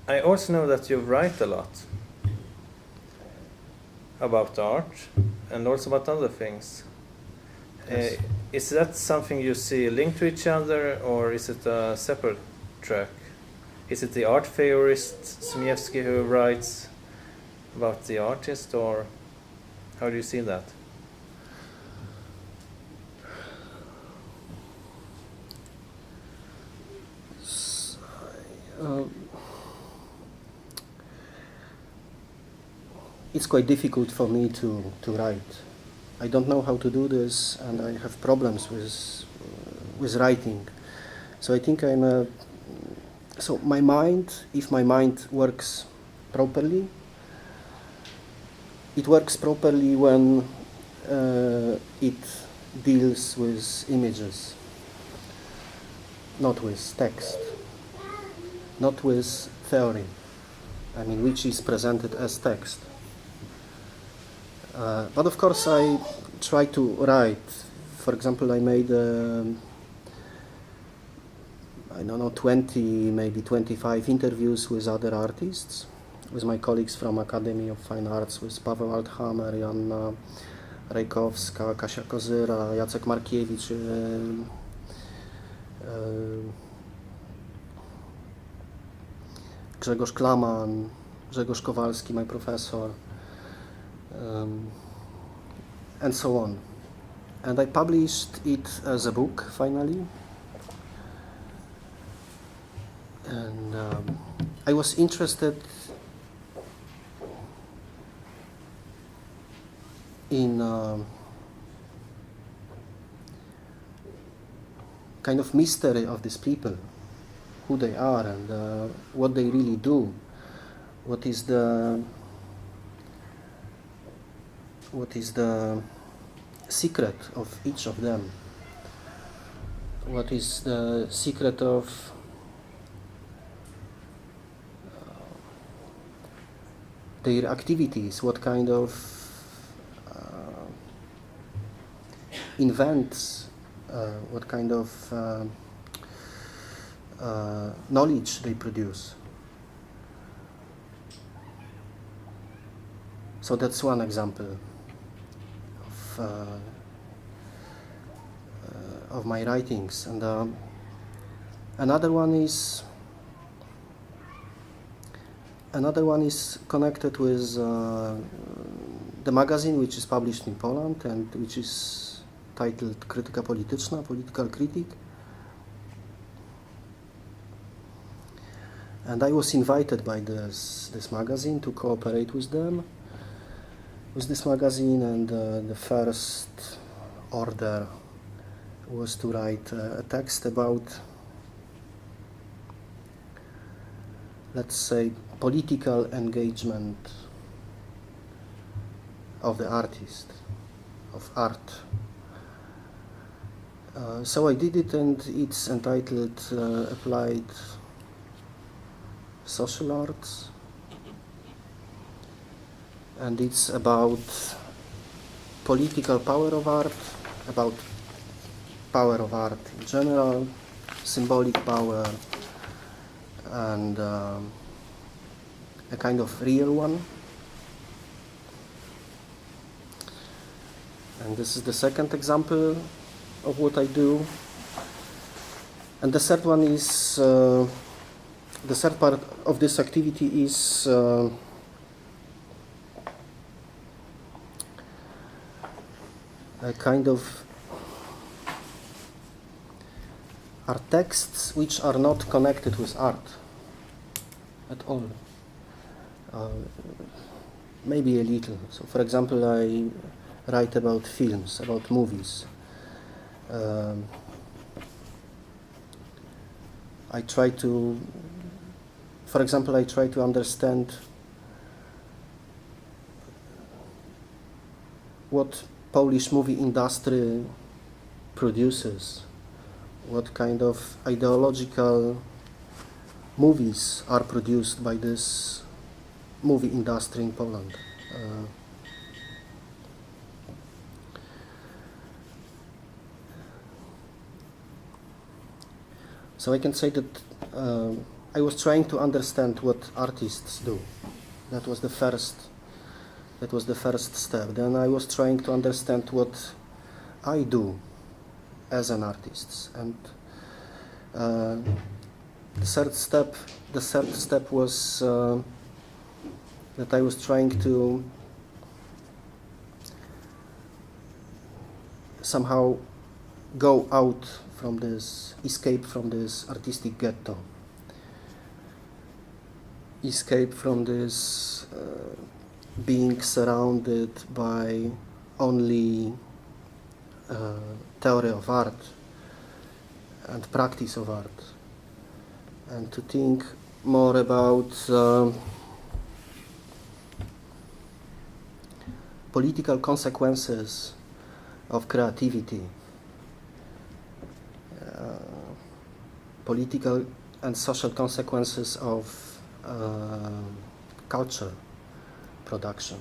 I also know that you write a lot about art and also about other things. Yes. Is that something you see linked to each other, or is it a separate track? Is it the art theorist Zmijewski who writes about the artist, or how do you see that? It's quite difficult for me to write. I don't know how to do this, and I have problems with writing. So I think so my mind, if my mind works properly, it works properly when it deals with images, not with text, not with theory, I mean, which is presented as text. But of course I try to write. For example, I made I don't know, 20, maybe 25 interviews with other artists, with my colleagues from Academy of Fine Arts, with Paweł Althammer, Joanna Rejkowska, Kasia Kozyra, Jacek Markiewicz, Grzegorz Klaman, Grzegorz Kowalski, my professor, and so on. And I published it as a book, finally. And I was interested in kind of mystery of these people, who they are and what they really do, what is the secret of each of them, what is the secret of their activities, what kind of invents, what kind of knowledge they produce. So that's one example of my writings, and another one is connected with the magazine which is published in Poland and which is titled Krytyka Polityczna, Political Critic. And I was invited by this magazine to cooperate with them, with this magazine, and the first order was to write a text about, let's say, political engagement of the artist, of art. So I did it, and it's entitled Applied Social Arts, and it's about political power of art, about power of art in general, symbolic power, and a kind of real one. And this is the second example of what I do. And the third one is, the third part of this activity is a kind of are texts which are not connected with art at all. Maybe a little. So, for example, I write about films, about movies. I try to understand what Polish movie industry produces, what kind of ideological movies are produced by this movie industry in Poland. So I can say that I was trying to understand what artists do. That was the first step. Then I was trying to understand what I do as an artist. And the third step was that I was trying to somehow go out from this, escape from this artistic ghetto, escape from this being surrounded by only theory of art and practice of art, and to think more about political consequences of creativity, political and social consequences of culture production.